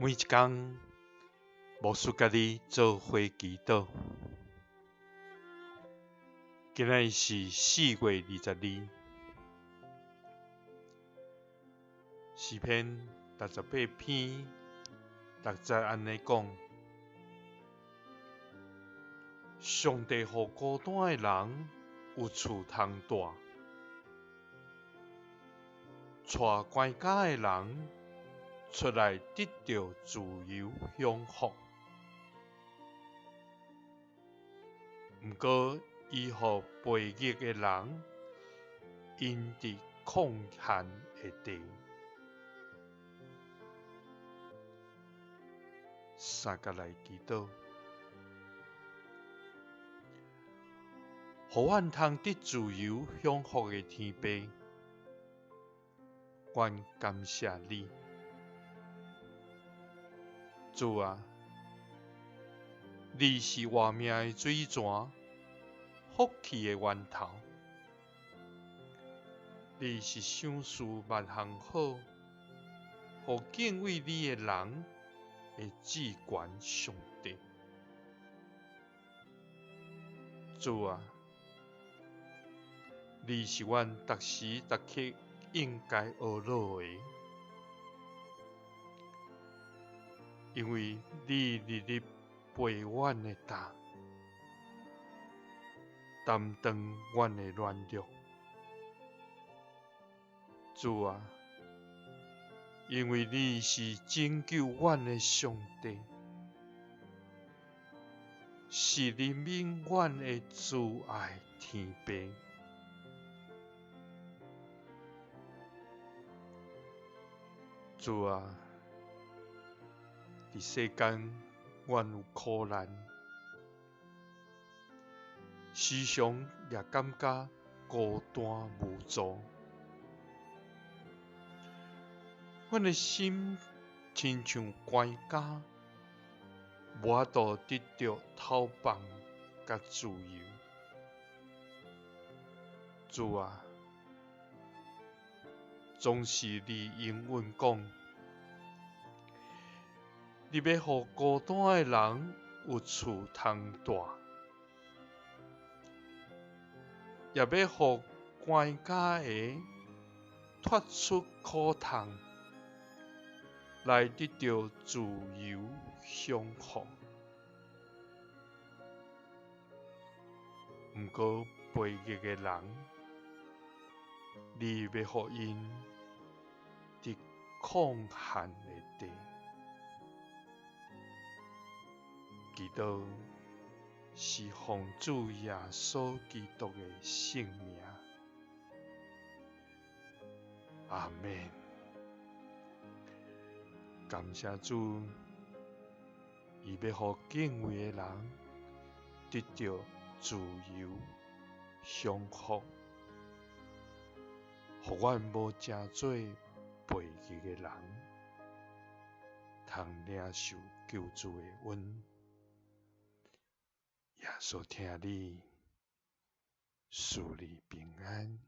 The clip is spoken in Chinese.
每一天，牧师甲你做伙祈祷。今仔是4月22，诗篇68篇60安尼讲：上帝予孤单的人有厝通住，带关家的人出来得到自由享福。毋过，伊予悖逆的人因伫空闲的地。三甲来祈祷，予阮通得自由享福的天父，阮感谢你，主啊！你是活命的水泉，福气的源头。你是想事万项好，予敬畏你的人的至高上帝。主啊！你是阮逐时逐刻应该学乐的，因为你日日陪阮的担，担当阮的软弱。主啊！因为你是拯救阮的上帝，是怜悯阮的慈爱天父。主啊！伫世间，阮有苦难，时常也感觉孤单无助。阮的心亲像关家，无法度得到透放甲自由。主啊！总是你应允讲，你要予孤单的人有厝通住，也要予关家的脱出苦痛，来得到自由享福。毋过悖逆的人，你要予因伫空闲的地。祈祷是奉主耶稣基督的圣名。阿们。感谢主，伊要予敬畏的人得到自由享福，予阮无正做悖逆的人，通领受救助的恩。耶稣听你，赐你平安。